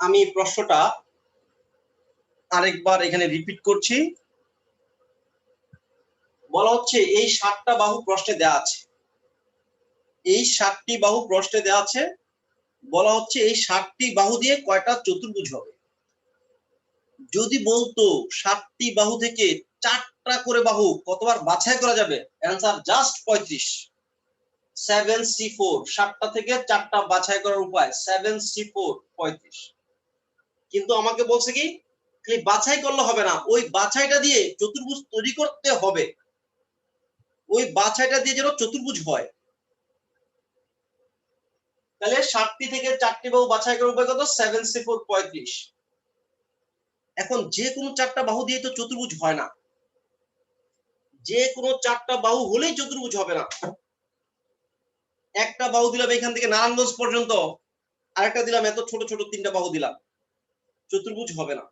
আমি প্রশ্নটা আরেকবার এখানে রিপিট করছি। বলা হচ্ছে এই 7টা বাহু প্রশ্নে দেওয়া আছে, এই 7টি বাহু প্রশ্নে দেওয়া আছে। বলা হচ্ছে এই 7টি বাহু দিয়ে কয়টা চতুর্ভুজ হবে। যদি বলতো 7টি বাহু থেকে 4টা করে বাহু কতবার বাছাই করা যাবে, অ্যান্সার জাস্ট 35। 7C4, 7টা থেকে 4টা বাছাই করার উপায় 7C4 35। কিন্তু আমাকে বলছে কি খালি বাছাই করলে হবে না, ওই বাছাইটা দিয়ে চতুর্ভুজ তৈরি করতে হবে, ওই বাছাইটা দিয়ে যেন চতুর্ভুজ হয়। তাহলে 7টি থেকে 4টি বাহু বাছাই করার উপায় কত, 7C4 35। এখন যে কোনো 4টা বাহু দিয়ে তো চতুর্ভুজ হয় না, যে কোনো 4টা বাহু হলেই চতুর্ভুজ হবে না। একটা বাহু দিলাম এখান থেকে নারায়ণগঞ্জ পর্যন্ত, আরেকটা দিলাম এত ছোট ছোট 3টা বাহু দিলাম, চতুর্ভুজ হবে না।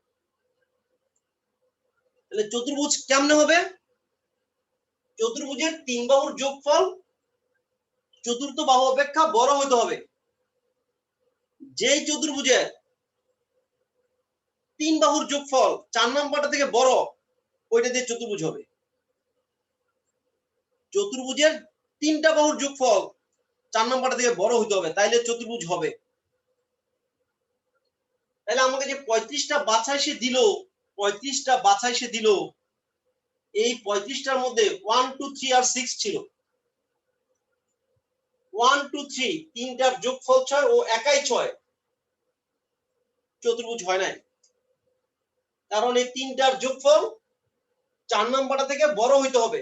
তাহলে চতুর্ভুজ কেমনে হবে? চতুর্ভুজের 3 বাহুর যোগফল চতুর্থ বাহু অপেক্ষা বড় হতে হবে। যেই চতুর্ভুজের 3 বাহুর যোগফল 4 নাম্বারটা থেকে বড়, ওইটা দিয়ে চতুর্ভুজ হবে। চতুর্ভুজের 3টা বাহুর যোগফল 4 নাম্বারটা থেকে বড় হতে হবে, তাইলে চতুর্ভুজ হবে। তাহলে আমাকে যে 35টা বাছাই সে দিল, 35টা বাছাই সে দিল, এই 35টার মধ্যে 1 2 3 আর 6 ছিল। 1 2 3 তিনটার যোগফল 6 ও একাই 6, চতুর্ভুজ হয় নাই। কারণ এই তিনটার যোগফল 4 নাম্বারটা থেকে বড় হইতে হবে।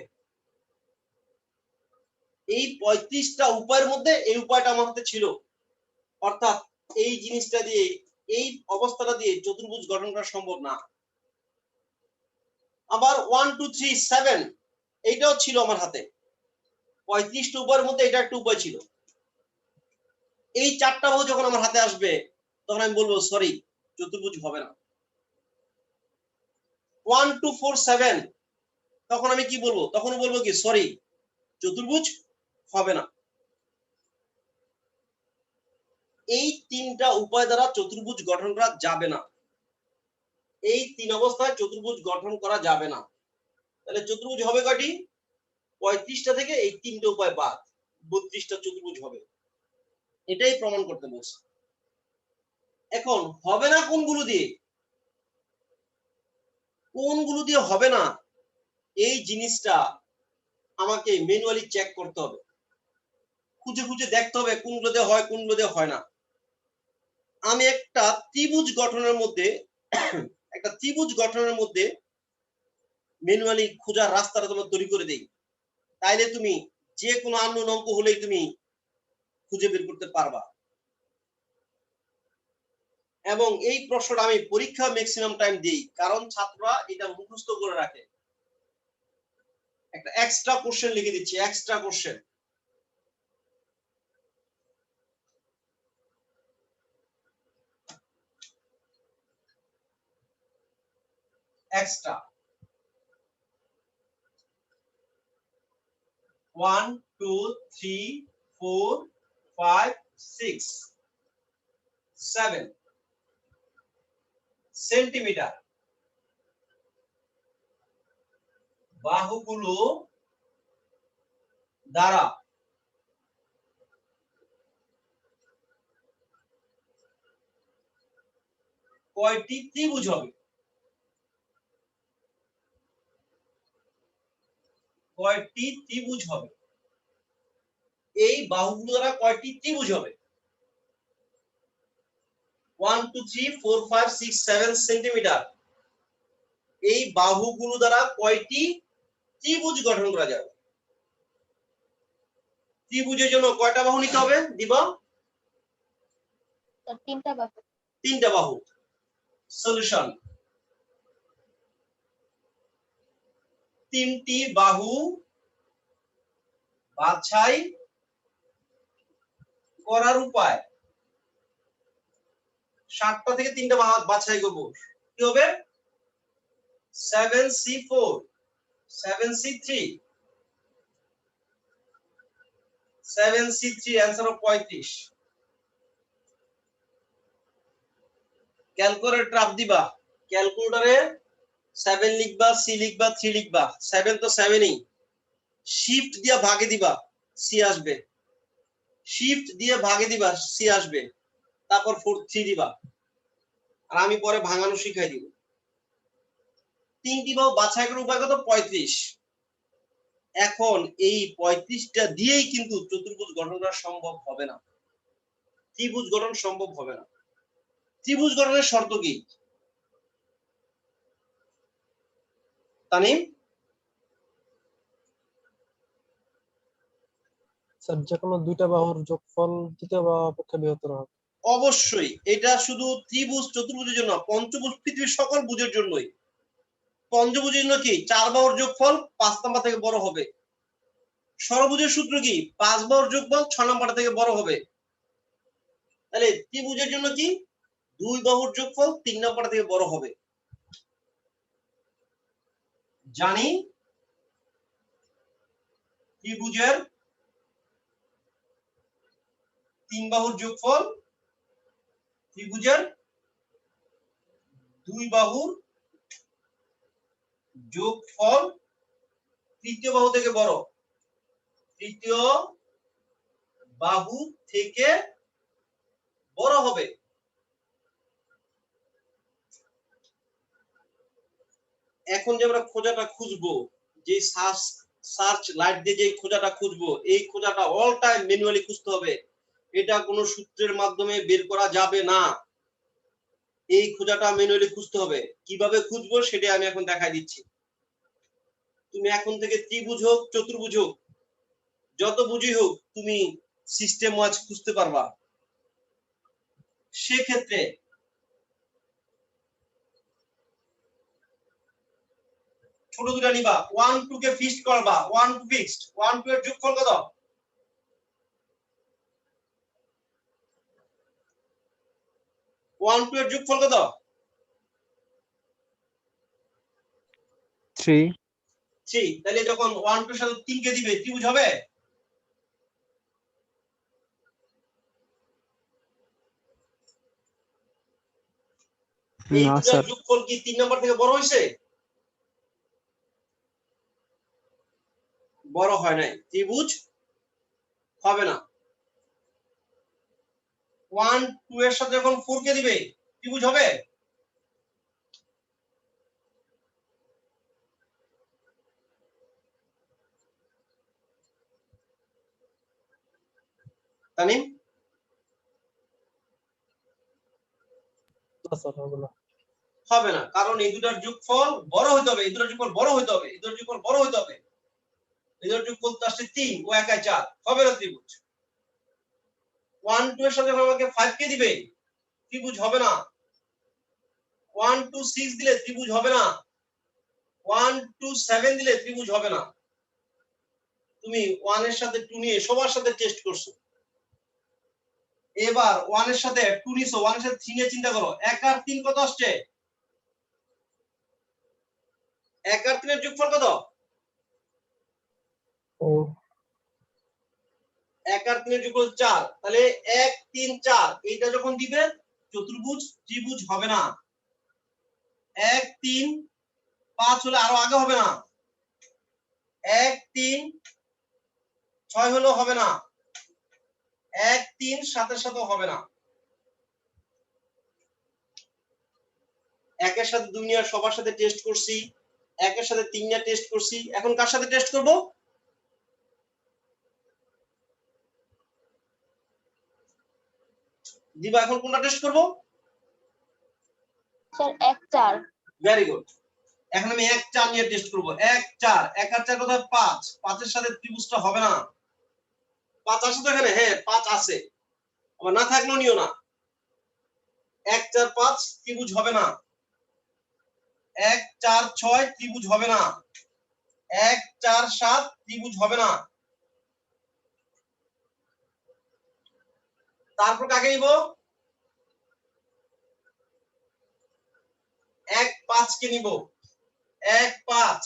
এই 35টা উপায়ের মধ্যে এই উপায়টা আমার হাতে ছিল, অর্থাৎ এই জিনিসটা দিয়ে, এই অবস্থাটা দিয়ে চতুর্ভুজ গঠন করা সম্ভব না। আবার 1 2 3 7 এইটাও ছিল আমার হাতে, 35টা উপায়ের মধ্যে এটা একটা উপায় ছিল। এই 4টা বাহু যখন আমার হাতে আসবে তখন আমি বলবো সরি, চতুর্ভুজ হবে না। 1 2 4 7 তখন আমি কি বলবো, তখন বলবো কি সরি, চতুর্ভুজ হবে না। এই 3টা উপায় দ্বারা চতুর্ভুজ গঠন করা যাবে না, এই 3 অবস্থায় চতুর্ভুজ গঠন করা যাবে না। তাহলে চতুর্ভুজ হবে কয়টি? 35টা থেকে এই 3টে উপায় বাদ 32টা চতুর্ভুজ হবে, এটাই প্রমাণ করতে বলছে। এখন হবে না কোনগুলো দিয়ে, কোনগুলো দিয়ে হবে না এই জিনিসটা আমাকে ম্যানুয়ালি চেক করতে হবে, খুঁজে খুঁজে দেখতে হবে কোনগুলো দিয়ে হয় কোনগুলো দিয়ে হয় না। আমি একটা ত্রিভুজ গঠনের মধ্যে একটা ত্রিভুজ গঠনের মধ্যে ম্যানুয়ালি খোঁজার রাস্তাটা তোমার তৈরি করে দেই, তাইলে তুমি যে কোনো আননোন অঙ্ক হলেই তুমি খুঁজে বের করতে পারবা। এবং এই প্রশ্নটা আমি পরীক্ষা ম্যাক্সিমাম টাইম দিই, কারণ ছাত্ররা এটা মুখস্থ করে রাখে। একটা এক্সট্রা কোশ্চেন লিখে দিচ্ছি, এক্সট্রা কোশ্চেন। এক্সট্রা 1 2 3 4 5 6 7 সেন্টিমিটার বাহুগুলো দ্বারা কয়টি ত্রিভুজ হবে? কয়টি ত্রিভুজ হবে? এই বাহুগুলো দ্বারা কয়টি ত্রিভুজ হবে? 1 2 3 4 5 6 7 সেন্টিমিটার এই বাহুগুলো দ্বারা কয়টি ত্রিভুজ গঠন করা যাবে? ত্রিভুজের জন্য কয়টা বাহু নিতে হবে দিবা? 3টা বাহু। 3টা বাহু। সলিউশন, 3টি বাহু বাছাই করার উপায়। 7টা থেকে 3টা বাছাই করব, কি হবে? 7C4 7C3 7C3 অ্যান্সার হবে 35। ক্যালকুলেটর ট্রাপ দিবা, ক্যালকুলেটরে 7 লিখবা, সি লিখবা, 3 লিখবা, 7 তো 7ই, শিফট দিয়ে ভাগে দিবা, সি আসবে, শিফট দিয়ে ভাগে দিবা, সি আসবে, তারপর 3 দিবা, আর আমি পরে ভাঙানো শিখাই দিব। 3টি বাহু বাছাই করার উপায় কত? 35। এখন এই 35টা দিয়েই কিন্তু চতুর্ভুজ গঠন করা সম্ভব হবে না, ত্রিভুজ গঠন সম্ভব হবে না। ত্রিভুজ গঠনের শর্ত কি তানিম? স্যার যে কোনো দুইটা বাহুর যোগফল দ্বিতীয় বাহু অপেক্ষা বৃহত্তর হবে। অবশ্যই, এটা শুধু ত্রিভুজ চতুর্ভুজের জন্য, পঞ্চভুজ পৃথিবীর সকল ভুজের জন্যই। পঞ্চভুজের জন্য কি 4 বাহুর যোগফল 5 নাম্বার থেকে বড় হবে। ষড়ভুজের সূত্র কি 5 বাহুর যোগফল 6 নাম্বার থেকে বড় হবে। তাহলে ত্রিভুজের জন্য কি 2 বাহুর যোগফল 3 নাম্বার থেকে বড় হবে। জানি ত্রিভুজের 3 বাহুর যোগফল ত্রিভুজের 2 বাহুর যোগফল তৃতীয় বাহু থেকে বড়, তৃতীয় বাহু থেকে বড় হবে। এখন যে আমরা খোঁজাটা খুঁজবো, যে সার্চ লাইট দিয়ে যে খোঁজাটা খুঁজবো, এই খোঁজাটা অল টাইম ম্যানুয়ালি খুঁজতে হবে, এটা কোনো সূত্রের মাধ্যমে বের করা যাবে না। এই খোঁজাটা ম্যানুয়ালি খুঁজতে হবে। কিভাবে খুঁজবো সেটা আমি এখন দেখাই দিচ্ছি। তুমি এখন থেকে ত্রিভুজ হোক চতুর্ভুজ হোক যত বুঝি হোক তুমি সিস্টেম ওয়াইজ খুঁজতে পারবা। সেক্ষেত্রে ছোট দুটা নিবা, 1 2 কে ফিক্সড করবা, 1 2 ফিক্সড, 1 2 এর যোগফল কত? 1 2 এর যোগফল কত? 3। 3। তাহলে যখন 1 2 এর সাথে 3 কে দিবে ত্রিভুজ হবে? এই না দুটার স্যার। যোগফল কি 3 নাম্বার থেকে বড় হইছে? বড় হয় নাই, ত্রিভুজ হবে না। 1 2 এর সাথে যখন 4 কে দিবে ত্রিভুজ হবে? তানিম? না স্যার হবে না। হবে না, কারণ এই দুটার যোগফল বড় হইতে হবে, এই দুটার যোগফল বড় হইতে হবে, এই দুটার যোগফল বড় হইতে হবে। এই দুটার যোগফল তো আসছে 3, ও একাই 4, হবে না ত্রিভুজ। 1 2 এর সাথে আমাকে 5 কে দিবে ত্রিভুজ হবে না। 1 2 6 দিলে ত্রিভুজ হবে না। 1 2 7 দিলে ত্রিভুজ হবে না। তুমি 1 এর সাথে 2 নিয়ে সবার সাথে টেস্ট করছো, এবার 1 এর সাথে 2 নিছো, 1 এর সাথে 3 নিয়ে চিন্তা করো, 1 আর 3 কত আসছে? 1 আর 3 এর যোগফল কত? ও 1 আর 3 এর যোগফল 4। তাহলে 1 3 4 এইটা যখন দিবে চতুর্ভুজ ত্রিভুজ হবে না। 1 3 5 হলে আরো আগে হবে না। 1 3 6 হলেও হবে না। 1 3 7 এর সাথেও হবে না। 1 এর সাথে 2 নিয়ে সবার সাথে টেস্ট করছি, 1 এর সাথে 3 নিয়ে টেস্ট করছি, এখন কার সাথে টেস্ট করব? দিবা এখন কোনটা টেস্ট করব? স্যার 1 4। Very good. এখন আমি 1 4 নিয়ে টেস্ট করব। 1 4, 1 আর 4 কত? 5। 5 এর সাথে ত্রিভুজটা হবে না। 5 আছে তো এখানে? হ্যাঁ 5 আছে, আবার না থাকলেও নিও না। 1 4 5 ত্রিভুজ হবে না। 1 4 6 ত্রিভুজ হবে না। 1 4 7 ত্রিভুজ হবে না। তারপর কাকে নিব? 1 5 কে নিব। 1 5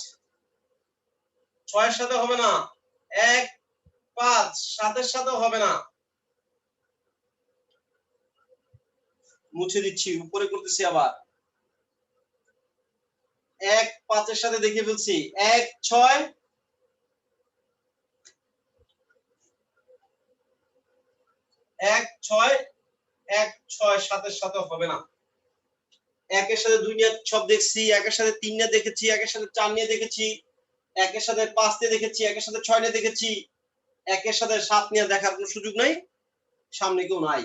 6 এর সাথে হবে না। 1 5 7 এর সাথেও হবে না। মুছে দিচ্ছি, উপরে করতেছি আবার। 1 5 এর সাথে দেখে ফেলছি, 1 6 1 6 1 6 7 এর সাথে হবে না। 1 এর সাথে 2 নিয়ে সব দেখছি, 1 এর সাথে 3 নিয়ে দেখেছি, 1 এর সাথে 4 নিয়ে দেখেছি, 1 এর সাথে 5 নিয়ে দেখেছি, 1 এর সাথে 6 নিয়ে দেখেছি, 1 এর সাথে 7 নিয়ে দেখার কোনো সুযোগ নাই, সামনে কেউ নাই।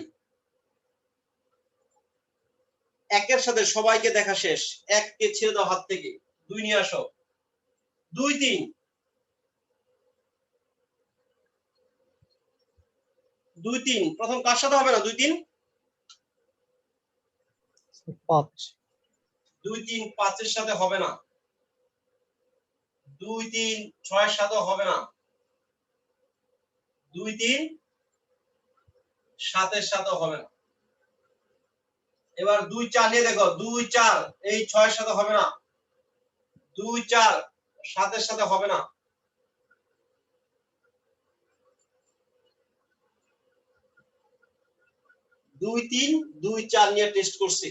1 এর সাথে সবাইকে দেখা শেষ, 1 কে ছেড়ে দাও হাত থেকে, 2 নিয়ে আসো, 2 3 2 3 প্রথম কার সাথে হবে না? 2 3 5 2 3 5 এর সাথে হবে না, 2 3 6 এর সাথে হবে না, 2 3 7 এর সাথে হবে না। এবার 2 4 নিয়ে দেখো, 2 4 এই 6 এর সাথে হবে না, 2 4 7 এর সাথে হবে না, 2 3 2 4 নিয়ে টেস্ট করছি।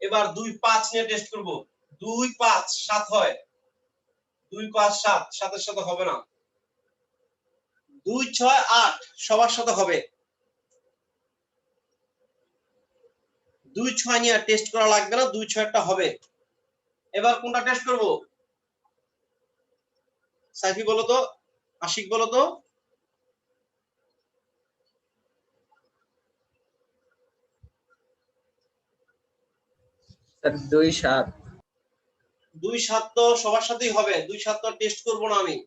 এবার 2 5 নিয়ে টেস্ট করব, 2 5 7 হয়, 2 5 7 7 এর সাথে হবে না, 2 6 8 সবার সাথে হবে, 2 6 নিয়ে টেস্ট করা লাগবে না, 2 6 টা হবে। এবার কোনটা টেস্ট করব? সাইফি বলো তো, আশিক বলো তো। স্যার 2 7 2 7 তো সবার সাথেই হবে, 2 7 তো টেস্ট করব না আমি।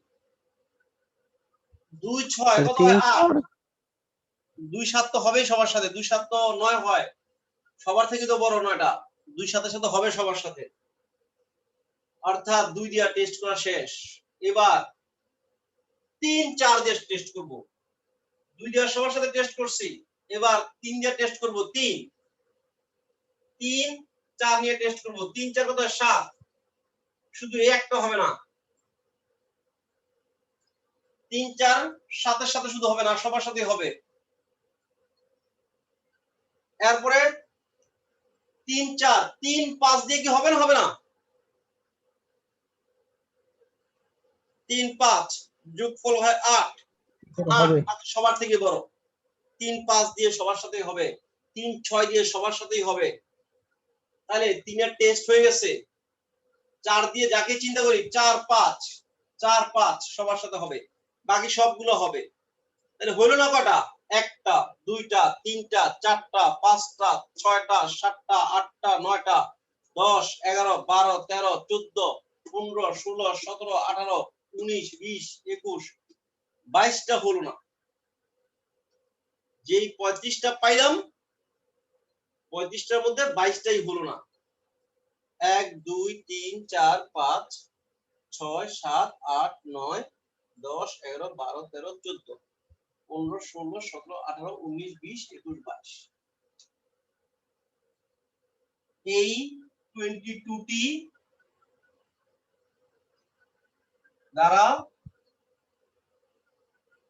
2 6 কত 3 হয়? 8 4 2 7 তো হবেই সবার সাথে, 2 7 তো 9 হয়, সবার থেকে তো বড় 9টা, 2 7 এর সাথে হবে সবার সাথে, অর্থাৎ 2 দিয়া টেস্ট করা শেষ। এবার 3 4 দিয়ে টেস্ট করব, 2 দিয়া সবার সাথে টেস্ট করছি, এবার 3 দিয়ে টেস্ট করব, 3 3 4 নিয়ে টেস্ট করব, 3 4 কত হয়? 7, শুধু এই একটা হবে না, 3 4 7 এর সাথে শুধু হবে না, সবার সাথেই হবে। এরপরে 3 4 3 5 দিয়ে কি হবে না? হবে না, 3 5 যোগফল হয় 8, হবে 8 সবার থেকে বড়, 3 5 দিয়ে সবার সাথেই হবে, 3 6 দিয়ে সবার সাথেই হবে, তাহলে 3 এর টেস্ট হয়ে গেছে। 4 দিয়ে যাকে চিন্তা করি, 4 5 4 5 সবার সাথে হবে, বাকি সবগুলো হবে। তাহলে হলো না কটা? একটা, দুইটা, তিনটা, চারটা, পাঁচটা, ছয়টা, সাতটা, আটটা, নয়টা, 10 11 12 13 14 15 16 17 18 19 20 21 22টা হলো না। যেই 35টা পাইলাম, 35টার মধ্যে 22টাই হলো না। 1 2 3 4 5 6 7 8 9 10 11 12 13 14 15 16 17 18 19 20 21 22, এই 22টি দ্বারা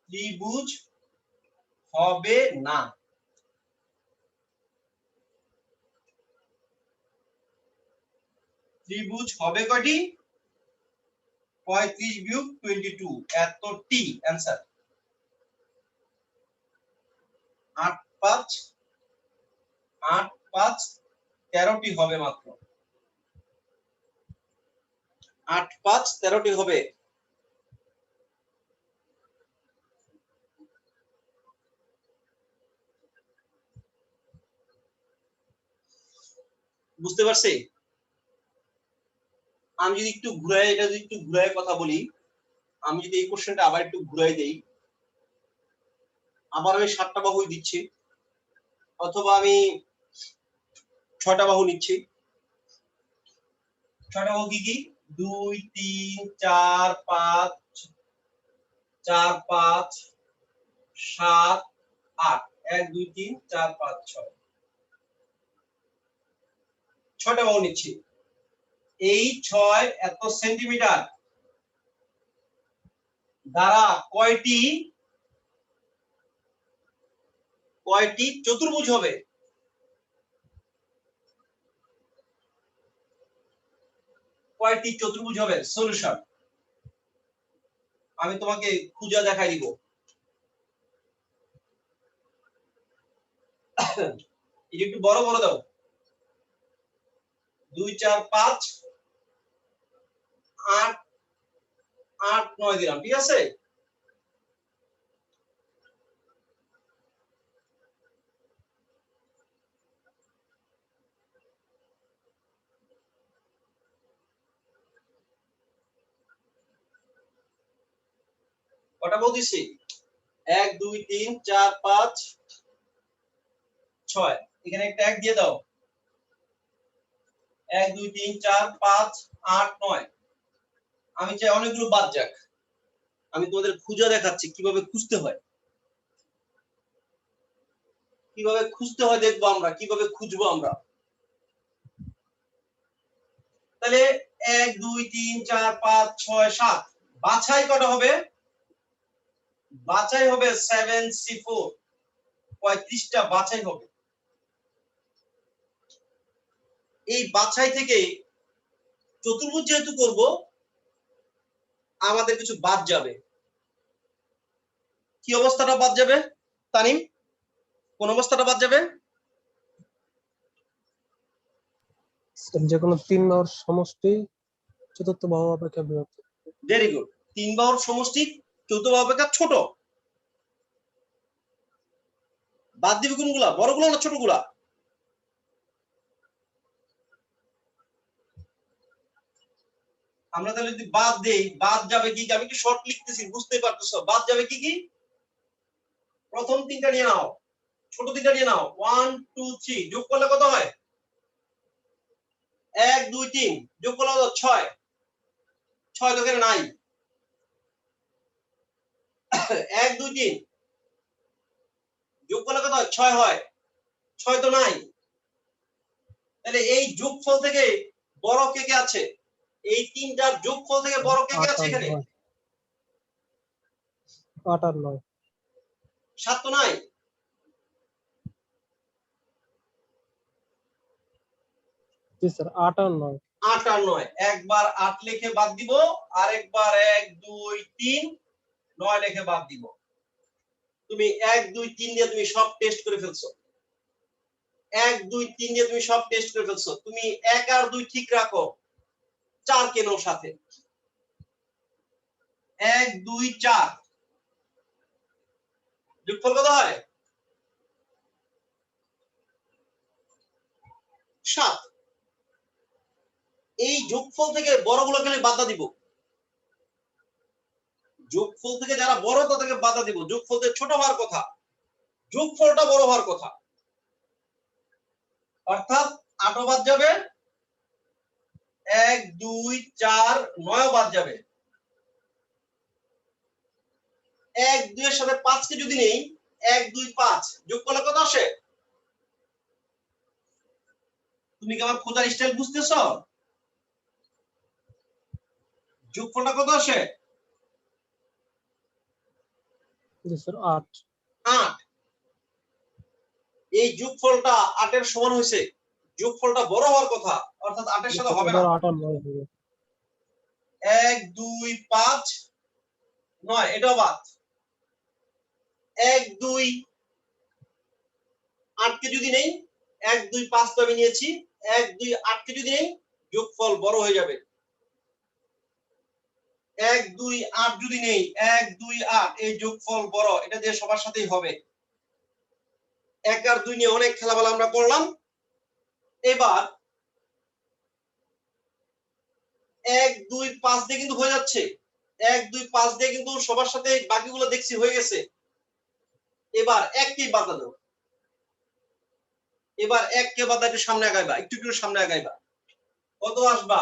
ত্রিভুজ হবে না। ত্রিভুজ হবে কয়টি? 35 বিয়োগ 22, এতটি অ্যানসার। 8 5 8 5 13টি হবে মাত্র, 8 5 13টি হবে। বুঝতে পারছি? আমি যদি একটু ঘুরাই, এটা যদি একটু ঘুরাই কথা বলি, আমি যদি এই কোশ্চেনটা আবার একটু ঘুরাই দেই, আবার আমি 7টা বাহুই দিচ্ছি, অথবা আমি 6টা বাহু নিচ্ছি। 6টা বাহু কি কি? 2 3 4 5 4 5 7 8, 1 2 3 4 5 6, 6টা বাহু নিচ্ছি। এই 6 এত সেন্টিমিটার দ্বারা কয়টি চতুর্ভুজ হবে? কয়টি চতুর্ভুজ হবে? সলিউশন আমি তোমাকে খুঁজে দেখাই দিব। এটা একটু বড় বড় দাও। 2 4 5 8 8 9 দিলাম, ঠিক আছে? কটা বলতেছি? 1 2 3 4 5 6। এখানে একটা 1 দিয়ে দাও। 1 2 3 4 5 8 9। আমি চাই অনেকগুলো বাদ যাক। আমি তোমাদের খুঁজে দেখাচ্ছি কিভাবে খুঁজতে হয়। কিভাবে খুঁজতে হয় দেখবো আমরা, কিভাবে খুঁজবো আমরা। তাহলে 1 2 3 4 5 6 7 বাছাই কটা হবে? বাছাই হবে 7 C4, 35টা বাছাই হবে। এই বাছাই থেকে চতুর্ভুজ যেহেতু করব, আমাদের কিছু বাদ যাবে। কি অবস্থাটা বাদ যাবে তানিম? কোন অবস্থাটা বাদ যাবে? যে কোনো 3 বাহুর সমষ্টি চতুর্থ বাহু অপেক্ষা বৃহত্তর। Very good. 3 বাহুর সমষ্টি চতুর্থ বাহু অপেক্ষা ছোট। বাদ দিবে কোনগুলা? বড়গুলো না ছোটগুলা? আমরা তাহলে যদি বাদ দেই, বাদ যাবে কি? আমি কি শর্ট লিখতেছি, বুঝতে পারতেছো? বাদ যাবে কি কি? প্রথম তিনটা নিয়ে নাও, ছোট তিনটা নিয়ে নাও। 1 2 3 যোগ করলে কত হয়? 1 2 3 যোগ করলে কত? 6। 6 তো এখানে নাই। 1 2 3 যোগ করলে কত হয়? 6 হয়। 6 তো নাই। তাহলে এই যোগফল থেকে বড় কে কে আছে? এই তিনটার যোগফল থেকে বড় কে কে 8 আছে আর এখানে? 9। 8 আর 9। 7 তো নাই। জি স্যার, 8 আর 9। 8 আর 9, একবার 8 লিখে বাদ দিব, আর একবার 1 2 3 9 লিখে বাদ দিব। তুমি 1 2 3 দিয়ে তুমি সব টেস্ট করে ফেলছো। 1 2 3 দিয়ে তুমি সব টেস্ট করে ফেলছো। তুমি 1 আর 2 ঠিক রাখো, 4 কেন সাথে? 1 2 4 যোগফল কত হয়? 7। এই যোগফল থেকে বড়গুলো খালি বাধা দিব। যোগফল থেকে যারা বড় তাদেরকে বাধা দিব। যোগফল থেকে ছোট হওয়ার কথা, যোগফলটা বড় হওয়ার কথা। অর্থাৎ 8 বাদ যাবে, 1 2 4 9 বাদ যাবে। 1 2 এর সাথে 5 কে যদি নেই, 1 2 5 যোগ করলে কত আসে? তুমি কি আমার খোঁজার স্টাইল বুঝতেছো? যোগফলটা কত আসে? জি স্যার, 8। 8। এই যোগফলটা 8 এর সমান হয়েছে। যোগফলটা বড় হওয়ার কথা, অর্থাৎ 8 এর সাথে হবে না। এবার 8 আর 9 হবে। 1 2 5 9 এটাও বাদ। 1 2 8 কে যদি নেই, 1 2 5 তো আমি নিয়েছি, 1 2 8 কে যদি নেই, যোগফল বড় হয়ে যাবে। 1 2 8 যদি নেই, 1 2 8 এই যোগফল বড়, এটা দিয়ে সবার সাথেই হবে। 1 আর 2 নিয়ে অনেক খেলাবেলা আমরা করলাম। এবার 1 2 5 দিয়ে কিন্তু হয়ে যাচ্ছে। 1 2 5 দিয়ে কিন্তু সবার সাথে বাকিগুলো দেখছি হয়ে গেছে। এবার 1 কে বাধা দাও। এবার 1 কে বাধা একটু সামনে আগাইবা, একটু একটু সামনে আগাইবা। কত আসবা?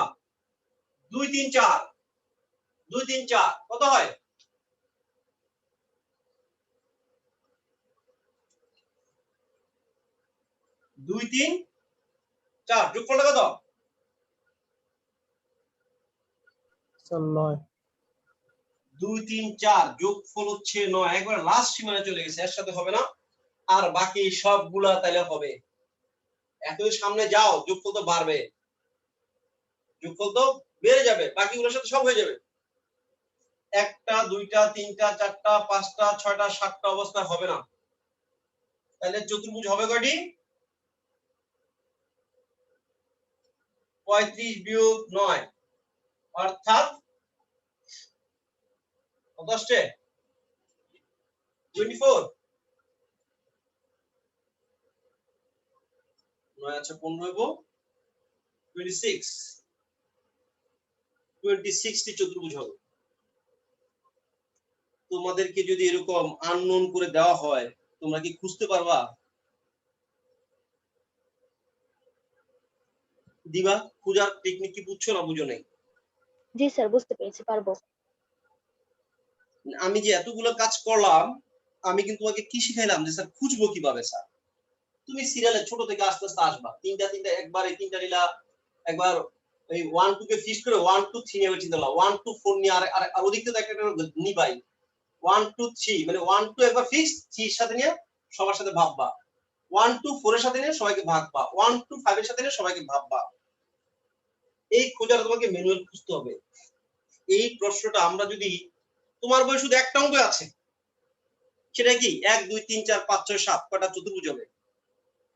2 3 4 2 3 4 কত হয়? 2 3 4 যোগফলটা কত? স্যার 9। 2 3 4 যোগফল হচ্ছে 9। একবার লাস্ট সীমানায় চলে গেছে, এর সাথে হবে না। আর বাকি সবগুলা তাইলে হবে। এত সামনে যাও, যোগফল তো বাড়বে। যোগফল তো বেড়ে যাবে, বাকিগুলোর সাথে সব হয়ে যাবে। একটা, দুইটা, তিনটা, চারটা, পাঁচটা, ছয়টা, সাতটা অবস্থায় হবে না। তাহলে চতুর্ভুজ হবে কয়টি? 35 বিয়োগ 9 অর্থাৎ কত আসছে? 24। 9 আছে 15 হইব 26। 26 টি চতুর্ভুজ হবে। তোমাদেরকে যদি এরকম আননোন করে দেওয়া হয়, তোমরা কি খুঁজতে পারবা? দিবা? খোঁজার টেকনিক কি বুঝছো না বুঝো নাই? জি স্যার, বুঝতে পেরেছি, পারবো। আমি যে এতগুলো কাজ করলাম, আমি কিন্তু তোমাকে কি শিখাইলাম যে স্যার খুঁজবো কিভাবে স্যার। তুমি সিরিয়ালে ছোট থেকে আস্তে আস্তে আসবা, তিনটা একবার এই তিনটা নিলা, একবার এই 1 2 কে ফিক্স করে 1 2 3 নিয়ে চিন্তা করলাম, 1 2 4 নিয়ে আর ওদিক থেকে একটা নিবাই 1 2 3 মানে 1 2 একবার ফিক্স 3 এর সাথে নিয়ে সবার সাথে ভাববা, 1 2 4 এর সাথে নিয়ে সবাইকে ভাববা, 1 2 5 এর সাথে নিয়ে সবাইকে ভাববা। এই খোঁজাটা তোমাকে ম্যানুয়াল খুঁজতে হবে। এই প্রশ্নটা আমরা যদি, তোমার বই শুধু একটা অঙ্ক আছে, সেটা কি 1 2 3 4 5 6 7 কয়টা চতুর্ভুজ হবে?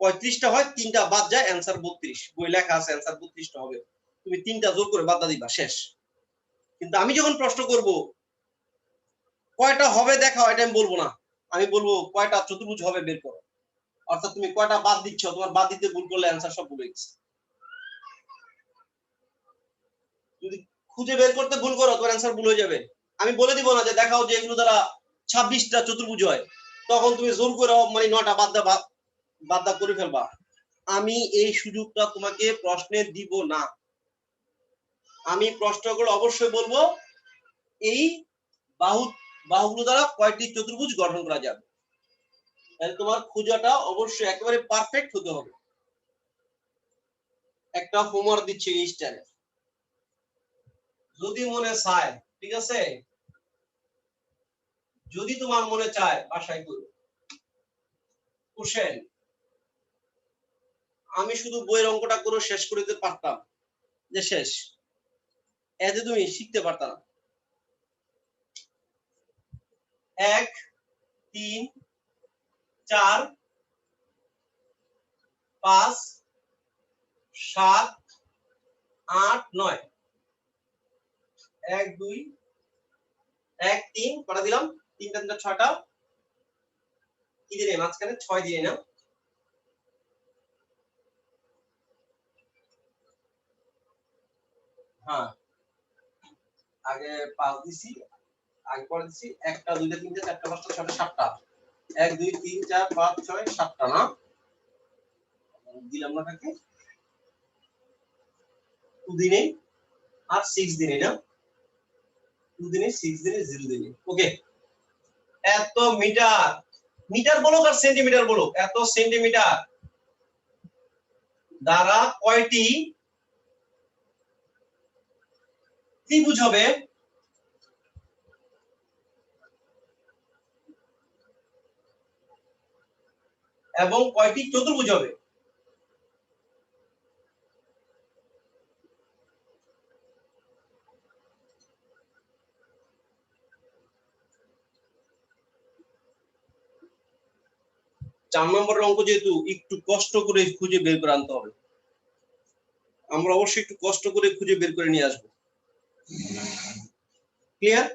35টা হয়, 3টা বাদ যায়, অ্যান্সার 32। বই লেখা আছে অ্যান্সার 32টা হবে, তুমি 3টা জোর করে বাদ দিবা, শেষ। কিন্তু আমি যখন প্রশ্ন করব কয়টা হবে দেখাও, এটা আমি বলবো না, আমি বলবো কয়টা চতুর্ভুজ হবে বের করো। অর্থাৎ তুমি কয়টা বাদ দিচ্ছ, তোমার বাদ দিতে ভুল করলে অ্যান্সার সব ভুল হয়ে গেছে। যদি খুঁজে বের করতে ভুল করো, তোমার অ্যান্সার ভুল হয়ে যাবে। আমি বলে দিব না যে দেখাও যে এগুলো দ্বারা 26টা চতুর্ভুজ হয়, তখন তুমি জোর করে মানে 9টা বাদ করে ফেলবা। আমি এই সুযোগটা তোমাকে প্রশ্নে দিব না। আমি প্রশ্নগুলো অবশ্যই বলবো এই বাহুগুলো দ্বারা কয়টি চতুর্ভুজ গঠন করা যাবে। তাহলে তোমার খোঁজাটা অবশ্যই একেবারে পারফেক্ট হতে হবে। একটা হোমওয়ার্ক দিচ্ছি এই স্টাইলে, যদি মনে চায়, ঠিক আছে, যদি তোমার মনে চায় বাসায় করো কোশ্চেন। আমি শুধু বইয়ের অঙ্কটা করে শেষ করে দিতে পারতাম, যে শেষ, এতে তুমি শিখতে পারতাম না। 1 3 4 5 7 8 9 1 2 1 3 কটা দিলাম? 3টা 3টা 6টা, কি দিলে মাঝখানে 6 দিয়ে না? হ্যাঁ, আগে 5 দিছি, আগে পরে দিছি, 1টা 2টা 3টা 4টা 5টা 6টা 7টা, 1 2 3 4 5 6 7টা না দিলাম না কাকে 2 দিনে আর 6 দিনে না, 2 দিনে 6 দিনে 0 দিনে। ওকে, এত মিটার, মিটার বলো আর সেন্টিমিটার বলো, এত সেন্টিমিটার দ্বারা কয়টি ত্রিভুজ হবে? এবং কয়টি চতুর্ভুজ হবে? চার নম্বরের অঙ্ক যেহেতু একটু কষ্ট করে খুঁজে বের করে আনতে হবে, আমরা অবশ্যই একটু কষ্ট করে খুঁজে বের করে নিয়ে আসবো। ক্লিয়ার?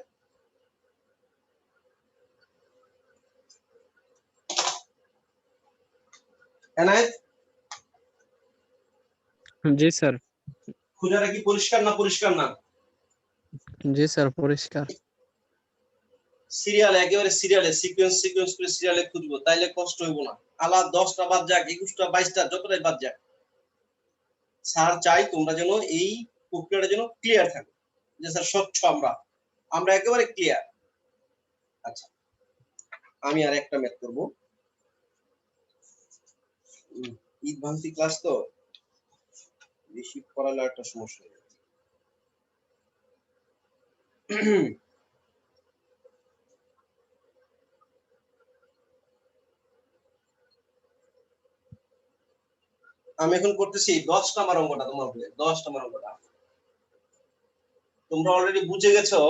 এনায়েত, জি স্যার। খুঁজাটা কি পরিষ্কার না পরিষ্কার না? জি স্যার, পরিষ্কার। সিরিয়ালে একেবারে সিরিয়ালে সিকোয়েন্স করে সিরিয়ালে খুঁজবো, তাইলে কষ্ট হইব না। আলা 10টা বাদ যাক, 21টা 22টা যতটাই বাদ যাক, স্যার চাই তোমরা যেন এই প্রক্রিয়াটা যেন ক্লিয়ার থাকে, যে স্যার স্বচ্ছ, আমরা একেবারে ক্লিয়ার। আচ্ছা, আমি আর একটা ম্যাথ করব। ঈদ ভান্তি ক্লাস তো বেশি পড়ালে একটা সমস্যা হয়ে যাচ্ছে। আমি এখন করতেছি 10 নম্বর অঙ্কটা, তোমার বলে 10 নম্বর অঙ্কটা। তোমরা অলরেডি বুঝে গেছো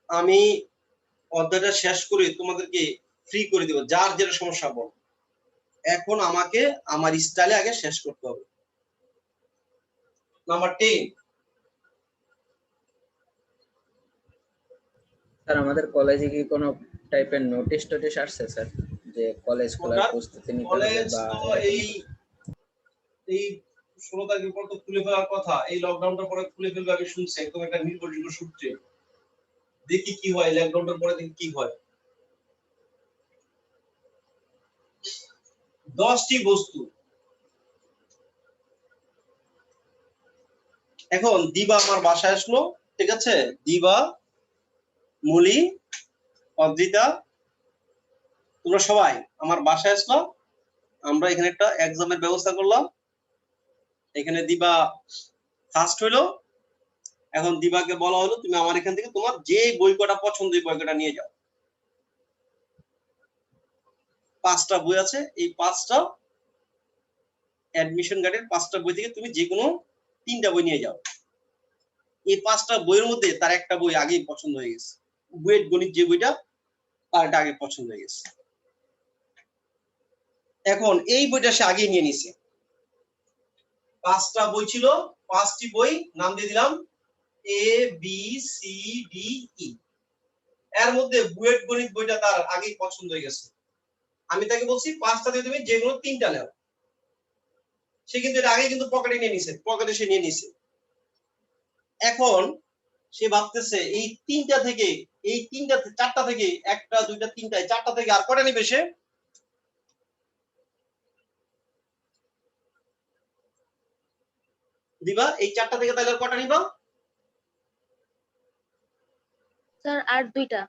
আমি অধ্যায়টা শেষ করে তোমাদেরকে ফ্রি করে দেব, যার যেটা সমস্যা বল। এখন আমাকে আমার স্টাইলে আগে শেষ করতে হবে। নাম্বার 10। স্যার আমাদের কলেজে কি কোনো টাইপের নোটিশ টোটিশ আসছে স্যার, যে কলেজ খোলার প্রস্তুতি নিতে হবে কলেজ বা তো এরকম এই এই 16 তারিখের পর তো খুলে ফেলার কথা, এই লকডাউনটার পরে খুলে ফেলবে আমি শুনছি একদম একটা নির্ভরযোগ্য সূত্রে। দেখি কি হয়, লকডাউনটার পরে দেখি কি হয়। 10টি বস্তু। এখন দিবা আমার বাসায় আসলো, ঠিক আছে? দিবা, মুলি, অদ্রিতা, তোমরা সবাই আমার বাসায় আসলো। আমরা এখানে একটা এক্সামের ব্যবস্থা করলাম। এখানে দিবা ফার্স্ট হইলো। এখন দিবাকে বলা হলো তুমি আমার এখান থেকে তোমার যে বই কটা পছন্দ এই বই কটা নিয়ে যাও। 5টা বই আছে, এই 5টা অ্যাডমিশন কার্ডের 5টা বই থেকে তুমি যে কোনো 3টা বই নিয়ে যাও। এই 5টা বইয়ের মধ্যে তার একটা বই আগেই পছন্দ হয়ে গেছে, বুয়েট গণিত যে বইটা তার এটা আগে পছন্দ হয়ে গেছে। এখন এই বইটা সে আগেই নিয়ে নিছে। 5টা বই ছিল, 5টি বই নাম দিয়ে দিলাম A B C D E। এর মধ্যে বুয়েট গণিত বইটা তার আগেই পছন্দ হয়ে গেছে। আমি তাকে বলছি 5টা দিয়ে তুমি যে কোনো 3টা নাও। সে কিন্তু এটা আগে কিন্তু পকেটে নিয়ে নিছে, পকেটে সে নিয়ে নিছে। এখন সে ভাবতেছে এই 3টা থেকে, এই 4টা থেকে, 1টা 2টা 3টা 4টা থেকে আর কটা নিবে সে? দিবা এই 4টা থেকে তাহলে আর কটা নিবা? স্যার আর 2টা।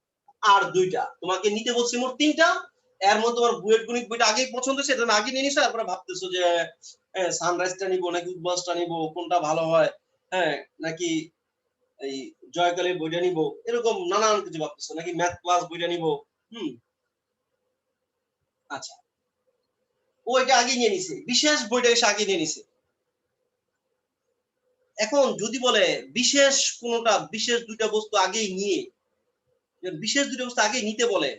আর 2টা। তোমাকে নিতে বলছি মোট 3টা। এর মধ্যে তোমার বুয়েট গণিত বইটা আগেই পছন্দ হয়েছে, এটা আগে নিয়ে নিছো। তারপরে ভাবতেছো যে সানরাইজটা নিবো নাকি উদ্ভাসটা নিবো, কোনটা ভালো হয়, হ্যাঁ, নাকি এই জয়কালের বইটা নিবো, এরকম নানান কিছু ভাবতেছো, নাকি ম্যাথ ক্লাস বইটা নিবো। আচ্ছা, ও এটা আগে নিয়ে নিছে, বিশেষ বইটা এসে আগে নিয়ে নিছে। এখন যদি বলে বিশেষ কোনটা, বিশেষ 2টা বস্তু আগেই নিয়ে, বিশেষ 2টা বস্তু আগেই নিতে বলে,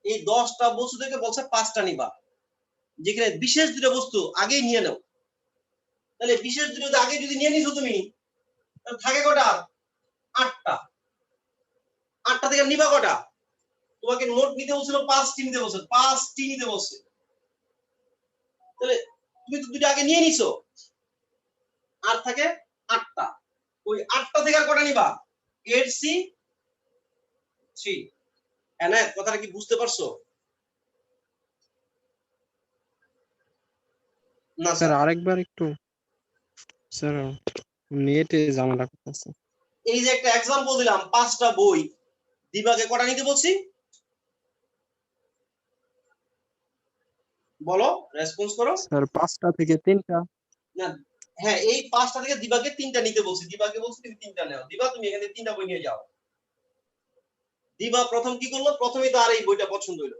এই 10টা বস্তু থেকে বলছে 5টা নিবা, যেখানে বিশেষ 2টা বস্তু আগেই নিয়ে নাও। তাহলে বিশেষ 2টা আগে যদি নিয়ে নিছো তুমি, তাহলে থাকে কটা? 8টা। 8টা থেকে নিবা কটা? তোমাকে নোট নিতে বলছিল 5টি নিতে বলছে, 5টি নিতে বলছে। তাহলে তুমি তো 2টা আগে নিয়ে নিছো, আর থাকে 8টা। ওই 8টা থেকে আর কটা নিবা? 8C3। এনায়েত, কথাটা কি বুঝতে পারছো? না স্যার স্যার, আরেকবার একটু, স্যার নেটে ঝামেলা করতেছে। এই যে একটা এক্সাম্পল দিলাম, 5টা বই, দিবাকে কটা নিতে বলছি? বলো, রেসপন্স করো। স্যার 5টা থেকে 3টা। না, হ্যাঁ, এই 5টা থেকে দিবাকে 3টা নিতে বলছি। দিবাকে বলছি তুমি 3টা নাও। দিবা তুমি এখানে 3টা বই নিয়ে যাও। দিবা প্রথম কি করলো? প্রথমেই তো আর এই বইটা পছন্দ হইলো,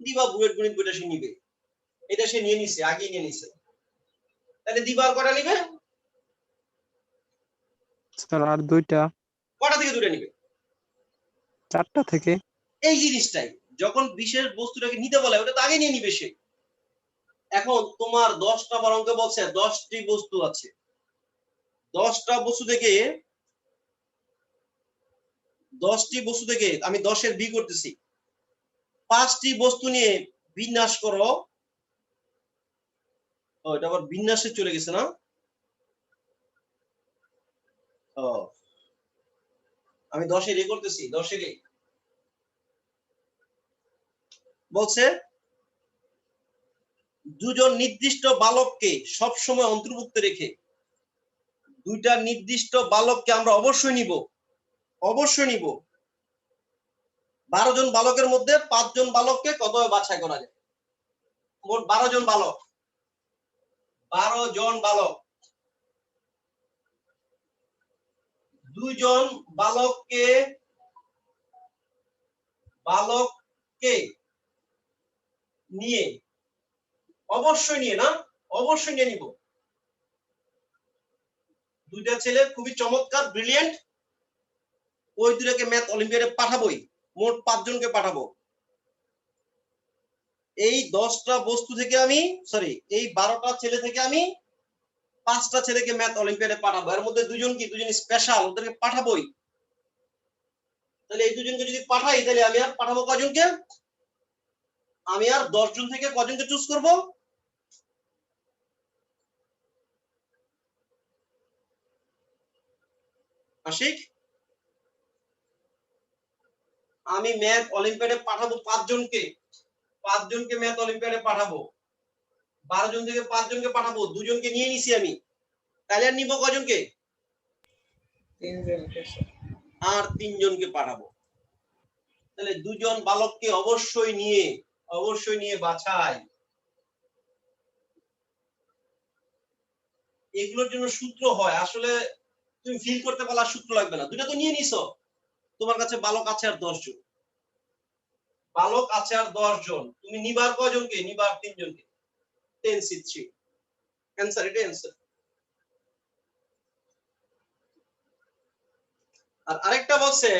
দিবা বুয়েট গণিত বইটা সে নিবে, এটা সে নিয়ে নিছে, আগেই নিয়ে নিছে। তাহলে দিবা আর কটা নিবে? স্যার আর 2টা। কটা থেকে 2টা নিবে? 4টা থেকে। এই জিনিসটাই, যখন বিশেষ বস্তুটাকে নিতে বলে ওটা তো আগে নিয়ে নিবে সে। এখন তোমার 10টা অঙ্কে বলছে 10টি বস্তু আছে, 10টা বস্তু থেকে, 10টি বস্তু থেকে আমি 10-এর বি করতেছি, 5টি বস্তু নিয়ে বিন্যাস করো। ও, এটা আবার বিন্যাসে চলে গেছে না? ও, আমি 10-এর এ করতেছি, 10-এর এ বলছে দুজন নির্দিষ্ট বালককে সবসময় অন্তর্ভুক্ত রেখে, 2টা নির্দিষ্ট বালককে আমরা অবশ্যই নিব, অবশ্যই নিব। 12 জন বালকের মধ্যে 5 জন বালককে কত বাছাই করা যায়? মোট 12 জন বালক, 12 জন বালক। 2 জন বালককে, বালককে নিয়ে, অবশ্যই নিয়ে, না অবশ্যই নিয়ে নিব। দুইটা ছেলে খুবই চমৎকার, ব্রিলিয়েন্ট, ওই দুটাকে ম্যাথ অলিম্পিয়াডে পাঠাবোই। মোট 5 জনকে পাঠাবো। এই 10টা বস্তু থেকে আমি এই 12টা ছেলে থেকে আমি 5টা ছেলেকে ম্যাথ অলিম্পিয়াডে পাঠাবো। এর মধ্যে দুজন স্পেশাল, ওদেরকে পাঠাবোই। তাহলে এই দুজনকে যদি পাঠাই, তাহলে আমি আর পাঠাবো কয়জনকে? আমি আর 10 জন থেকে কয়জনকে চুজ করব? আশিক, আমি ম্যাথ অলিম্পিয়াডে পাঠাবো 5 জনকে। 5 জনকে ম্যাথ অলিম্পিয়াডে পাঠাবো। 12 জন থেকে 5 জনকে পাঠাবো, 2 জনকে নিয়ে নিছি আমি। তাহলে আর নিব কয়জনকে? 3 জনকে স্যার। আর 3 জনকে পাঠাবো। তাহলে 2 জন বালককে অবশ্যই নিয়ে বাছাই। এগুলোর জন্য সূত্র হয়, আসলে তুমি ফিল করতে পারলে সূত্র লাগবে না। দুটো তো নিয়ে নিছো, তোমার কাছে বালক আছে আর 10 জন। বালক আছে আর 10 জন, তুমি নিবার কয়জনকে? নিবার 3 জনকে। 10C3 অ্যানসার, এটা অ্যানসার। আর আরেকটা বলছে,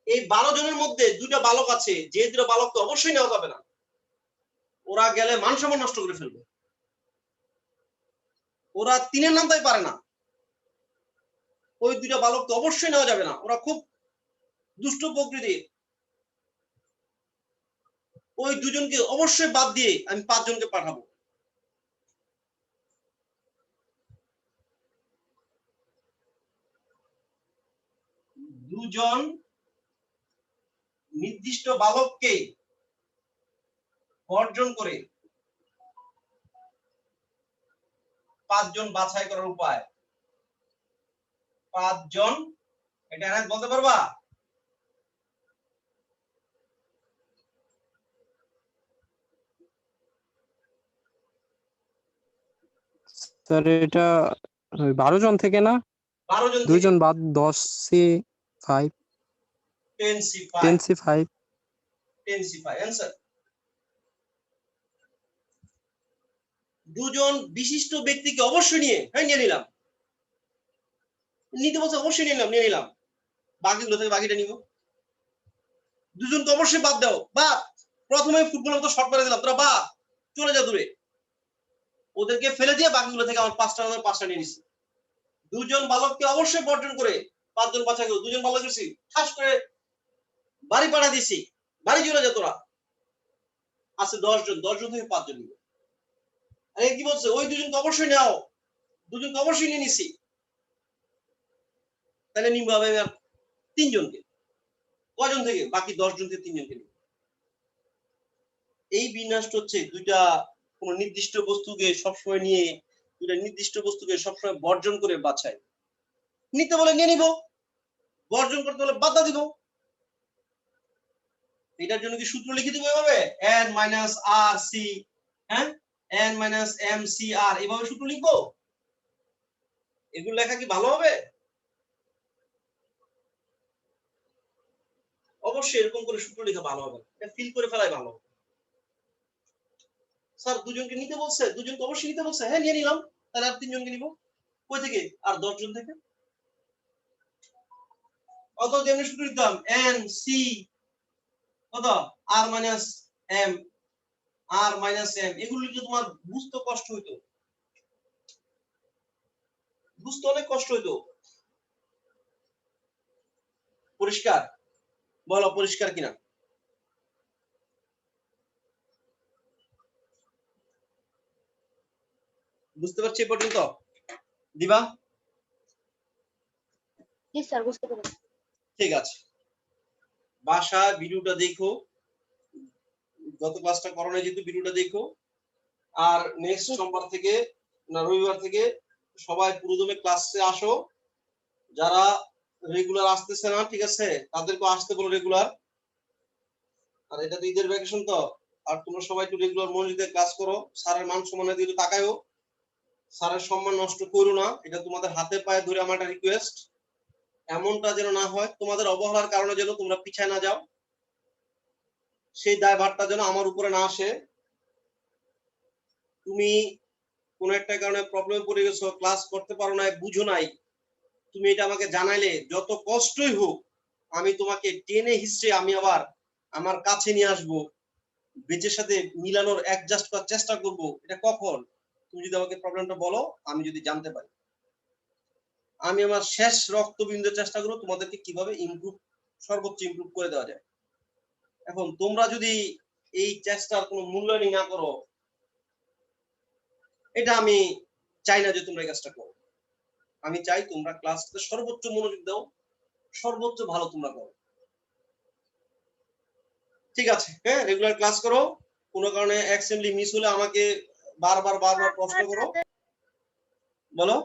এই 12 জনের মধ্যে 2টা বালক আছে, যে 2টা বালককে অবশ্যই নেওয়া যাবে না, ওরা গেলে মান সম্মান নষ্ট করে ফেলবে। ওরা 3-এর নামটাই পারে না, ওই 2টা বালককে অবশ্যই নেওয়া যাবে না, ওরা খুব দুষ্ট প্রকৃতির। ওই 2 জনকে অবশ্যই বাদ দিয়ে আমি 5 জনকে পাঠাবো। দুজন নির্দিষ্ট বালককে বর্জন করে 5 জন বাছাই করার উপায়। 5 জন, এটা এনায়েত বলতে পারবা? স্যার এটা 12 জন থেকে না, 12 জন 2 থেকে। জন বাদ 10C5 10C5 10C5 10C5 answer. 2 জন বিশিষ্ট ব্যক্তিকে অবশ্যই নিয়ে নিলাম। নিতে বলছে অবশ্যই নিয়ে নিলাম। বাকিগুলো থেকে বাকিটা নিব। 2 জনকে অবশ্যই বাদ দাও, বাদ। প্রথমে ফুটবলের মতো শর্ট মেরে দিলাম, তোরা বাদ, চলে যা দূরে। ওদেরকে ফেলে দিয়ে বাকিগুলো থেকে আমার 5টা নিয়ে নিছি। 2 জন বালককে অবশ্যই বর্জন করে 5 জন বাছাই করে 2 জন বালক দিছি, ঠাস করে বাড়ি পাঠা দিছি, বাড়ি চলে যা তোরা। আছে 10 জন, 10 জন থেকে 5 জন নিবে। আরে কি বলছে, ওই 2 জনকে অবশ্যই নাও, 2 জনকে অবশ্যই নিয়ে নিছি। তাহলে নিবো আমি আর 3 জনকে। কয়জন থেকে? বাকি 10 জন থেকে 3 জনকে নিব। এই বিন্যাসটা হচ্ছে কোন নির্দিষ্ট বস্তুকে সবসময় নিয়ে, 2টা নির্দিষ্ট বস্তুকে সবসময় বর্জন করে বাছাই। নিতে বলে নিয়ে নিব, বর্জন করতে বলে বাধা দিব। এটার জন্য কি সূত্র লিখে দিব এভাবে? n - rc, হ্যাঁ, n - mcr, এভাবে সূত্র লিখবো? এগুলো লেখা কি ভালো হবে? অবশ্যই এরকম করে সূত্র লেখা ভালো হবে, এটা ফিল করে ফেলাই ভালো। স্যার 2 জনকে নিতে বলছে, 2 জনকে অবশ্যই নিতে বলছে, হ্যাঁ নিয়ে নিলাম। তাহলে আর 3 জনকে নিব। কই থেকে? আর 10 জন থেকে। অত যেমনি সূত্র লিখতাম n c কত r - m, r - m, এগুলো লিখলে তোমার বুঝতে কষ্ট হইতো, বুঝতে অনেক কষ্ট হইতো। পরিষ্কার? বলো পরিষ্কার কিনা? বুঝতে পারছি এ পর্যন্ত? দিবা? জি স্যার, বুঝতে পেরেছি। ঠিক আছে, বাসায় ভিডিওটা দেখো, গত ক্লাসটা করো নাই যেহেতু ভিডিওটা দেখো। আর নেক্সট সোমবার থেকে না রবিবার থেকে সবাই পুরোদমে ক্লাসে আসো। যারা রেগুলার আসতেছে না, ঠিক আছে, তাদেরকে আসতে বলো রেগুলার। আর এটা তো ঈদের ভ্যাকেশন তো, আর তোমরা সবাই একটু রেগুলার মনোযোগ দিয়ে ক্লাস করো। স্যারের মান সম্মানের দিকে তাকায়ও, স্যারের সম্মান নষ্ট করো না, এটা তোমাদের হাতে পায়ে ধরে আমার একটা রিকোয়েস্ট। এমনটা যেন না হয় তোমাদের অবহেলার কারণে যেন তোমরা পিছায় না যাও, সেই দায়ভারটা যেন আমার উপরে না আসে। তুমি কোনো একটা কারণে প্রবলেমে পড়ে গেছো, ক্লাস করতে পারো নাই, বুঝো নাই, তুমি এটা আমাকে জানাইলে যত কষ্টই হোক আমি তোমাকে টেনে হিস্ট্রি আমি আবার আমার কাছে নিয়ে আসবো, বেঁচের সাথে মিলানোর অ্যাডজাস্ট করার চেষ্টা করব। এটা কখন? তুমি যদি আমাকে প্রবলেমটা বলো, আমি যদি জানতে পারি, আমি আমার শেষ রক্তবিন্দু চেষ্টা করব তোমাদেরকে কিভাবে ইমপ্রুভ, সর্বোচ্চ ইমপ্রুভ করে দেওয়া যায়। এখন তোমরা যদি এই চেষ্টার কোনো মূল্যায়ন না করো, এটা আমি চাই না যে তোমরা এই কাজটা করো। আমি চাই তোমরা ক্লাসে সর্বোচ্চ মনোযোগ দাও, সর্বোচ্চ ভালো তোমরা করো। ঠিক আছে, হ্যাঁ, রেগুলার ক্লাস করো। কোনো কারণে অ্যাসেম্বলি মিস হলে আমাকে বারবার প্রশ্ন করো। বলো।